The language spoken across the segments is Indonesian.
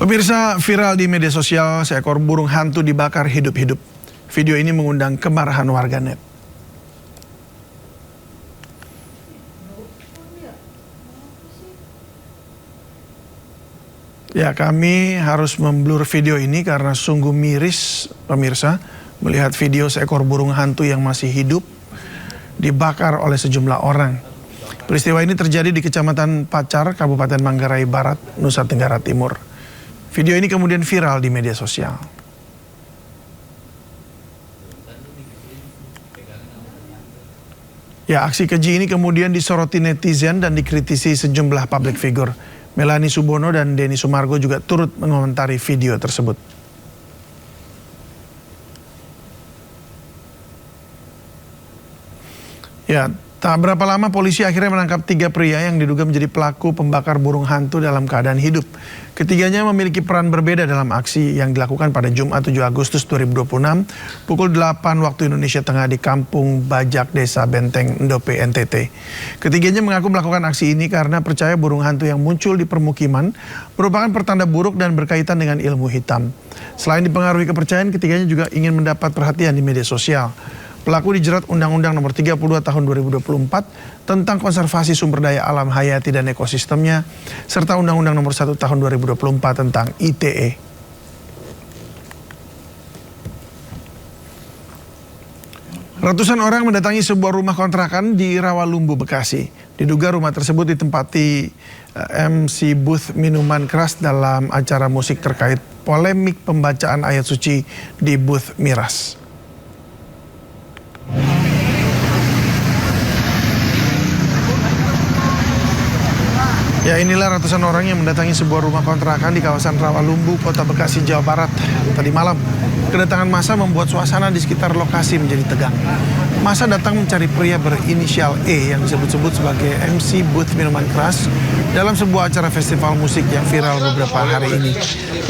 Pemirsa, viral di media sosial, seekor burung hantu dibakar hidup-hidup. Video ini mengundang kemarahan warganet. Ya, kami harus memblur video ini karena sungguh miris, pemirsa, melihat video seekor burung hantu yang masih hidup dibakar oleh sejumlah orang. Peristiwa ini terjadi di Kecamatan Pacar, Kabupaten Manggarai Barat, Nusa Tenggara Timur. Video ini kemudian viral di media sosial. Ya, aksi keji ini kemudian disoroti netizen dan dikritisi sejumlah public figure. Melanie Subono dan Denny Sumargo juga turut mengomentari video tersebut. Ya, tak berapa lama polisi akhirnya menangkap 3 pria yang diduga menjadi pelaku pembakar burung hantu dalam keadaan hidup. Ketiganya memiliki peran berbeda dalam aksi yang dilakukan pada Jumat 7 Agustus 2026 pukul 8 waktu Indonesia Tengah di Kampung Bajak, Desa Benteng, Ndope, NTT. Ketiganya mengaku melakukan aksi ini karena percaya burung hantu yang muncul di permukiman merupakan pertanda buruk dan berkaitan dengan ilmu hitam. Selain dipengaruhi kepercayaan, ketiganya juga ingin mendapat perhatian di media sosial. Pelaku dijerat Undang-Undang Nomor 32 Tahun 2024 tentang konservasi sumber daya alam hayati dan ekosistemnya, serta Undang-Undang Nomor 1 Tahun 2024 tentang ITE. Ratusan orang mendatangi sebuah rumah kontrakan di Rawalumbu, Bekasi. Diduga rumah tersebut ditempati MC booth minuman keras dalam acara musik terkait polemik pembacaan ayat suci di booth miras. Ya, inilah ratusan orang yang mendatangi sebuah rumah kontrakan di kawasan Rawalumbu, Kota Bekasi, Jawa Barat tadi malam. Kedatangan massa membuat suasana di sekitar lokasi menjadi tegang. Massa datang mencari pria berinisial E yang disebut-sebut sebagai MC booth minuman keras dalam sebuah acara festival musik yang viral beberapa hari ini.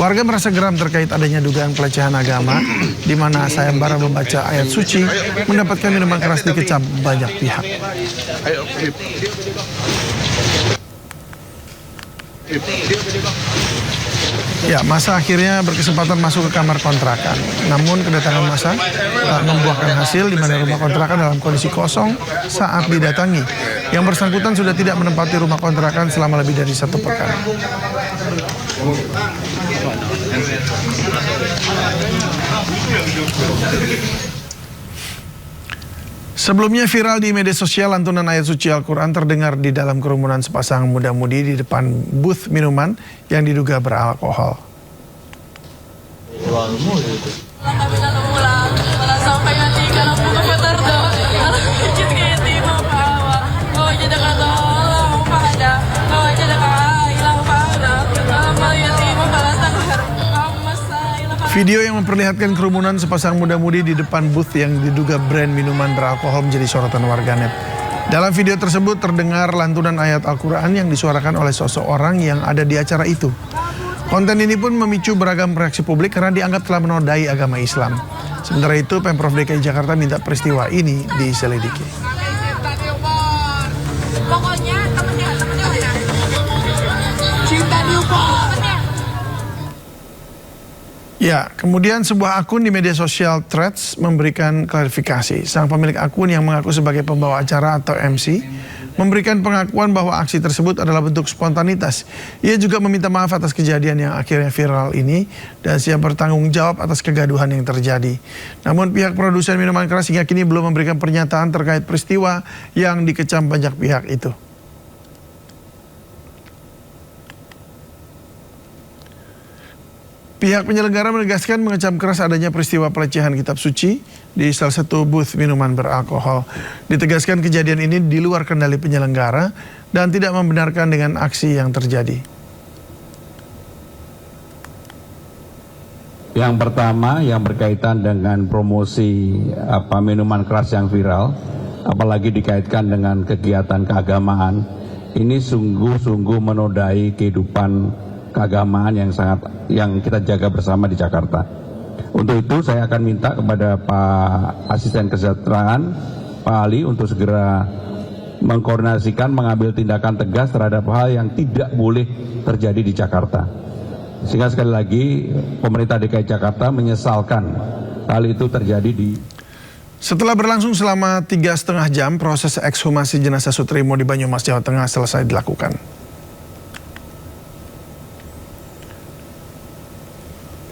Warga merasa geram terkait adanya dugaan pelecehan agama, di mana sayembara membaca ayat suci mendapatkan minuman keras dikecam banyak pihak. Ya, massa akhirnya berkesempatan masuk ke kamar kontrakan. Namun kedatangan massa tak membuahkan hasil, di mana rumah kontrakan dalam kondisi kosong saat didatangi. Yang bersangkutan sudah tidak menempati rumah kontrakan selama lebih dari 1 pekan. Sebelumnya viral di media sosial, lantunan ayat suci Al-Quran terdengar di dalam kerumunan sepasang muda-mudi di depan booth minuman yang diduga beralkohol. Video yang memperlihatkan kerumunan sepasang muda-mudi di depan booth yang diduga brand minuman beralkohol menjadi sorotan warganet. Dalam video tersebut terdengar lantunan ayat Al-Quran yang disuarakan oleh seseorang yang ada di acara itu. Konten ini pun memicu beragam reaksi publik karena dianggap telah menodai agama Islam. Sementara itu, Pemprov DKI Jakarta minta peristiwa ini diselidiki. Ya, kemudian sebuah akun di media sosial Threads memberikan klarifikasi. Sang pemilik akun yang mengaku sebagai pembawa acara atau MC memberikan pengakuan bahwa aksi tersebut adalah bentuk spontanitas. Ia juga meminta maaf atas kejadian yang akhirnya viral ini dan siap bertanggung jawab atas kegaduhan yang terjadi. Namun pihak produsen minuman keras hingga kini belum memberikan pernyataan terkait peristiwa yang dikecam banyak pihak itu. Pihak penyelenggara menegaskan mengecam keras adanya peristiwa pelecehan kitab suci di salah satu booth minuman beralkohol. Ditegaskan kejadian ini di luar kendali penyelenggara dan tidak membenarkan dengan aksi yang terjadi. Yang pertama yang berkaitan dengan promosi minuman keras yang viral, apalagi dikaitkan dengan kegiatan keagamaan, ini sungguh-sungguh menodai kehidupan keagamaan yang kita jaga bersama di Jakarta. Untuk itu saya akan minta kepada Pak Asisten Kesejahteraan, Pak Ali, untuk segera mengkoordinasikan mengambil tindakan tegas terhadap hal yang tidak boleh terjadi di Jakarta. Sehingga sekali lagi pemerintah DKI Jakarta menyesalkan hal itu terjadi di... Setelah berlangsung selama 3,5 jam, proses ekshumasi jenazah Sutrimo di Banyumas, Jawa Tengah selesai dilakukan.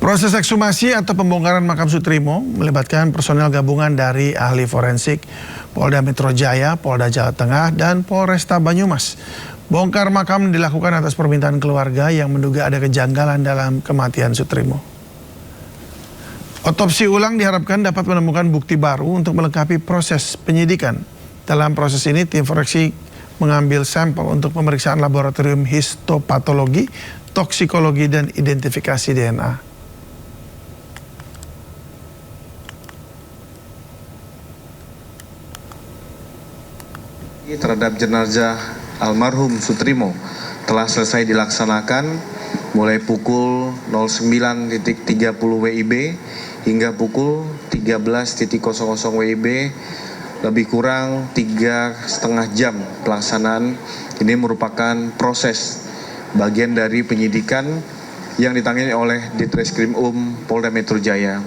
Proses ekshumasi atau pembongkaran makam Sutrimo melibatkan personel gabungan dari ahli forensik, Polda Metro Jaya, Polda Jawa Tengah, dan Polresta Banyumas. Bongkar makam dilakukan atas permintaan keluarga yang menduga ada kejanggalan dalam kematian Sutrimo. Otopsi ulang diharapkan dapat menemukan bukti baru untuk melengkapi proses penyidikan. Dalam proses ini, tim forensik mengambil sampel untuk pemeriksaan laboratorium histopatologi, toksikologi, dan identifikasi DNA. Terhadap jenazah almarhum Sutrimo telah selesai dilaksanakan mulai pukul 09.30 WIB hingga pukul 13.00 WIB, lebih kurang 3,5 jam pelaksanaan. Ini merupakan proses bagian dari penyidikan yang ditangani oleh Ditreskrim Polda Metro Jaya.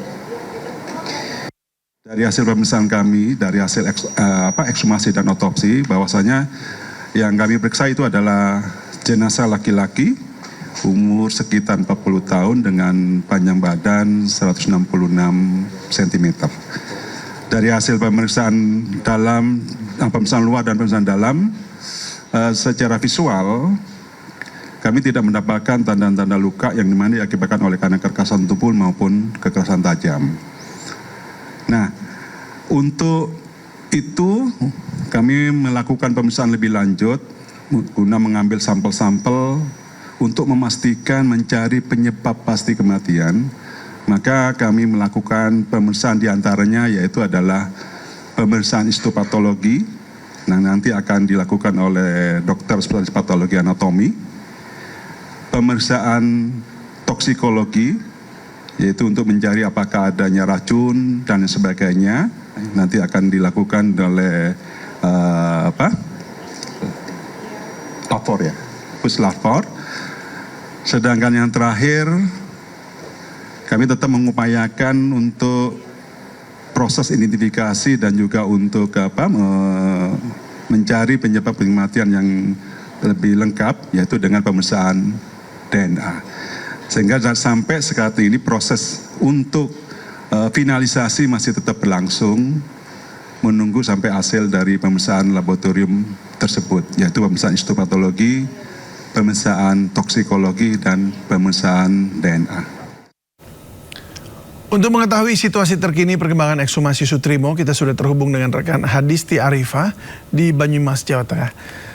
Dari hasil pemeriksaan kami, dari hasil ekshumasi dan otopsi, bahwasanya yang kami periksa itu adalah jenazah laki-laki umur sekitar 40 tahun dengan panjang badan 166 cm. Dari hasil pemeriksaan dalam, pemeriksaan luar dan pemeriksaan dalam, secara visual kami tidak mendapatkan tanda-tanda luka yang dimana diakibatkan oleh karena kekerasan tubuh maupun kekerasan tajam. Nah, untuk itu kami melakukan pemeriksaan lebih lanjut guna mengambil sampel-sampel untuk memastikan mencari penyebab pasti kematian. Maka kami melakukan pemeriksaan diantaranya yaitu adalah pemeriksaan histopatologi. Nah, nanti akan dilakukan oleh dokter spesialis patologi anatomi. Pemeriksaan toksikologi yaitu untuk mencari apakah adanya racun dan sebagainya, nanti akan dilakukan oleh lapor ya, puslapor. Sedangkan yang terakhir kami tetap mengupayakan untuk proses identifikasi dan juga untuk mencari penyebab kematian yang lebih lengkap, yaitu dengan pemeriksaan DNA. Sehingga sampai saat ini proses untuk finalisasi masih tetap berlangsung, menunggu sampai hasil dari pemeriksaan laboratorium tersebut, yaitu pemeriksaan histopatologi, pemeriksaan toksikologi, dan pemeriksaan DNA. Untuk mengetahui situasi terkini perkembangan ekshumasi Sutrimo, kita sudah terhubung dengan rekan Hadisti Arifah di Banyumas, Jawa Tengah.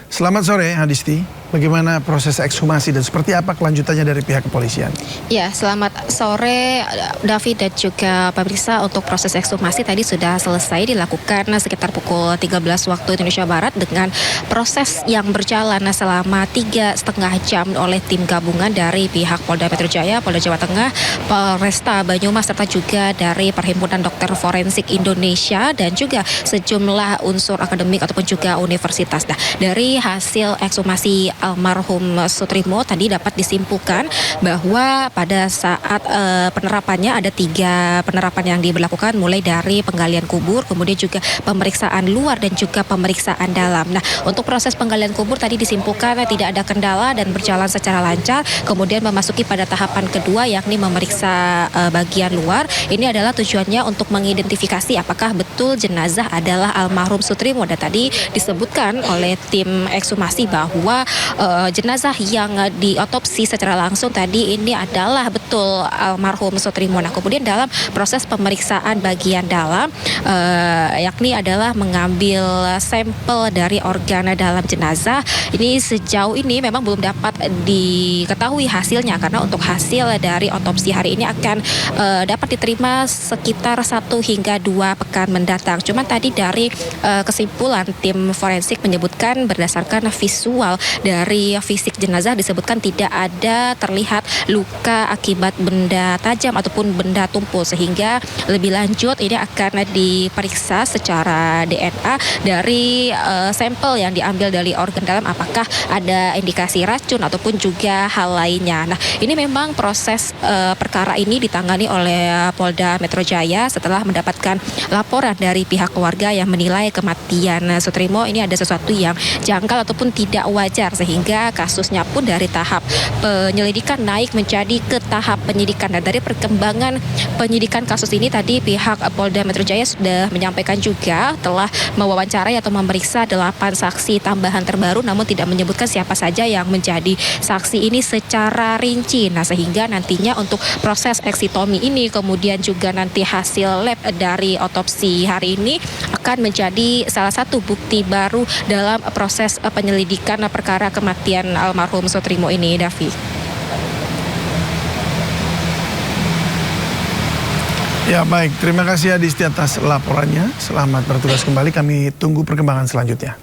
Selamat sore Hadisti, bagaimana proses ekshumasi dan seperti apa kelanjutannya dari pihak kepolisian? Ya, selamat sore David dan juga pemirsa. Untuk proses ekshumasi tadi sudah selesai dilakukan sekitar pukul 13 waktu Indonesia Barat dengan proses yang berjalan selama 3,5 jam oleh tim gabungan dari pihak Polda Metro Jaya, Polda Jawa Tengah, Polresta Banyumas, serta juga dari Perhimpunan Dokter Forensik Indonesia dan juga sejumlah unsur akademik ataupun juga universitas. Nah, dari hasil ekshumasi almarhum Sutrimo tadi dapat disimpulkan bahwa pada saat penerapannya ada 3 penerapan yang diberlakukan, mulai dari penggalian kubur, kemudian juga pemeriksaan luar dan juga pemeriksaan dalam. Nah, untuk proses penggalian kubur tadi disimpulkan tidak ada kendala dan berjalan secara lancar. Kemudian memasuki pada tahapan kedua, yakni memeriksa bagian luar. Ini adalah tujuannya untuk mengidentifikasi apakah betul jenazah adalah almarhum Sutrimo. Dan tadi disebutkan oleh tim ekshumasi bahwa jenazah yang diotopsi secara langsung tadi ini adalah betul almarhum Sutrimo. Nah, kemudian dalam proses pemeriksaan bagian dalam yakni adalah mengambil sampel dari organ dalam jenazah. Ini sejauh ini memang belum dapat diketahui hasilnya, karena untuk hasil dari otopsi hari ini akan dapat diterima sekitar 1 hingga 2 pekan mendatang. Cuman tadi dari kesimpulan tim forensik menyebutkan berdasarkan visual dari dari fisik jenazah disebutkan tidak ada terlihat luka akibat benda tajam ataupun benda tumpul, sehingga lebih lanjut ini akan diperiksa secara DNA dari sampel yang diambil dari organ dalam, apakah ada indikasi racun ataupun juga hal lainnya. Nah, ini memang proses perkara ini ditangani oleh Polda Metro Jaya setelah mendapatkan laporan dari pihak keluarga yang menilai kematian Sutrimo ini ada sesuatu yang janggal ataupun tidak wajar, sehingga kasusnya pun dari tahap penyelidikan naik menjadi ke tahap penyidikan. Dan dari perkembangan penyidikan kasus ini tadi pihak Polda Metro Jaya sudah menyampaikan juga telah mewawancarai atau memeriksa 8 saksi tambahan terbaru, namun tidak menyebutkan siapa saja yang menjadi saksi ini secara rinci. Nah, sehingga nantinya untuk proses eksitomi ini kemudian juga nanti hasil lab dari otopsi hari ini akan menjadi salah satu bukti baru dalam proses penyelidikan perkara kematian almarhum Sutrimo ini, Davi. Ya baik, terima kasih Adisti atas laporannya. Selamat bertugas kembali, kami tunggu perkembangan selanjutnya.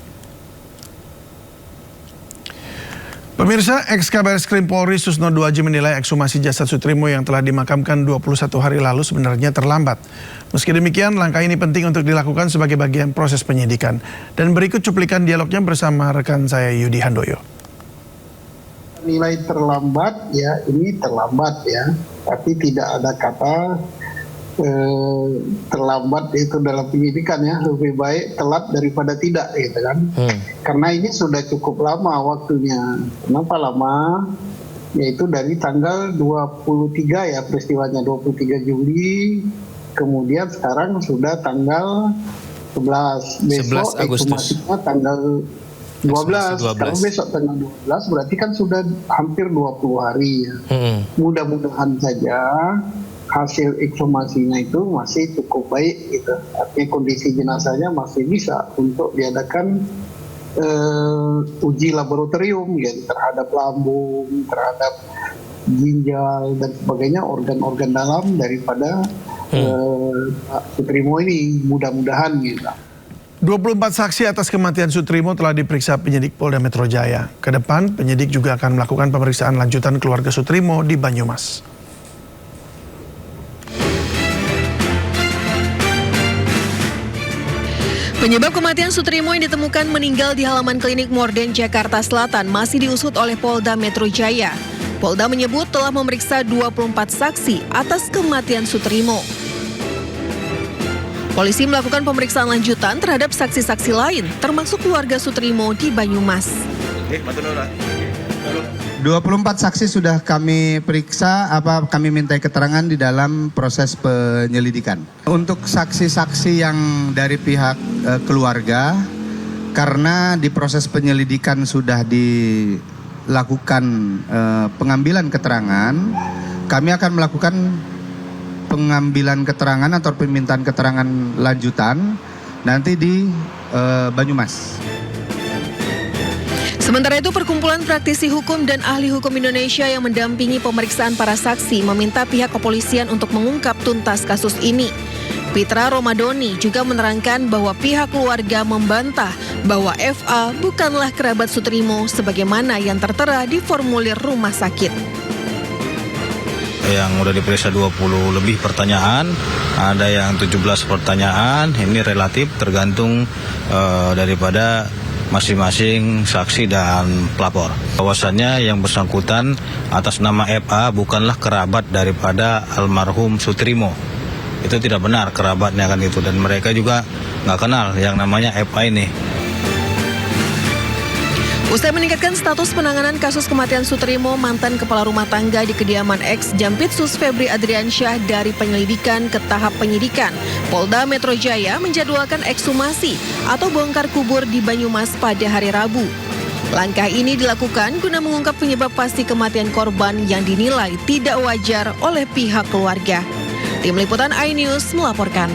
Pemirsa, ex-Kabar Eskrim Polri Susno Duaji menilai ekshumasi jasad Sutrimo yang telah dimakamkan 21 hari lalu sebenarnya terlambat. Meski demikian, langkah ini penting untuk dilakukan sebagai bagian proses penyidikan. Dan berikut cuplikan dialognya bersama rekan saya Yudi Handoyo. Nilai terlambat ya, ini terlambat ya, tapi tidak ada kata terlambat itu dalam penyidikan ya, lebih baik telat daripada tidak gitu kan. Karena ini sudah cukup lama waktunya. Kenapa lama? Yaitu dari tanggal 23 ya peristiwanya, 23 Juli, kemudian sekarang sudah tanggal 11, besok ekshumasinya tanggal 12. Kalau besok tanggal 12 berarti kan sudah hampir 20 hari ya. Mudah-mudahan saja hasil ekshumasinya itu masih cukup baik gitu. Artinya kondisi jenazahnya masih bisa untuk diadakan uji laboratorium ya, terhadap lambung, terhadap ginjal dan sebagainya, organ-organ dalam daripada Sutrimo ini, mudah-mudahan gitu. 24 saksi atas kematian Sutrimo telah diperiksa penyidik Polda Metro Jaya. Ke depan, penyidik juga akan melakukan pemeriksaan lanjutan keluarga Sutrimo di Banyumas. Penyebab kematian Sutrimo yang ditemukan meninggal di halaman klinik Morden, Jakarta Selatan masih diusut oleh Polda Metro Jaya. Polda menyebut telah memeriksa 24 saksi atas kematian Sutrimo. Polisi melakukan pemeriksaan lanjutan terhadap saksi-saksi lain, termasuk keluarga Sutrimo di Banyumas. 24 saksi sudah kami periksa, kami minta keterangan di dalam proses penyelidikan. Untuk saksi-saksi yang dari pihak keluarga, karena di proses penyelidikan sudah dilakukan pengambilan keterangan, kami akan melakukan pengambilan keterangan atau permintaan keterangan lanjutan nanti di Banyumas. Sementara itu, Perkumpulan Praktisi Hukum dan Ahli Hukum Indonesia yang mendampingi pemeriksaan para saksi meminta pihak kepolisian untuk mengungkap tuntas kasus ini. Pitra Romadoni juga menerangkan bahwa pihak keluarga membantah bahwa FA bukanlah kerabat Sutrimo sebagaimana yang tertera di formulir rumah sakit. Yang udah diperiksa 20 lebih pertanyaan, ada yang 17 pertanyaan, ini relatif tergantung daripada masing-masing saksi dan pelapor. Bahwasannya yang bersangkutan atas nama FA bukanlah kerabat daripada almarhum Sutrimo. Itu tidak benar kerabatnya kan itu, dan mereka juga nggak kenal yang namanya FA ini. Usai meningkatkan status penanganan kasus kematian Sutrimo, mantan kepala rumah tangga di kediaman ex-Jampitsus Febri Adriansyah dari penyelidikan ke tahap penyidikan, Polda Metro Jaya menjadwalkan ekshumasi atau bongkar kubur di Banyumas pada hari Rabu. Langkah ini dilakukan guna mengungkap penyebab pasti kematian korban yang dinilai tidak wajar oleh pihak keluarga. Tim Liputan iNews melaporkan.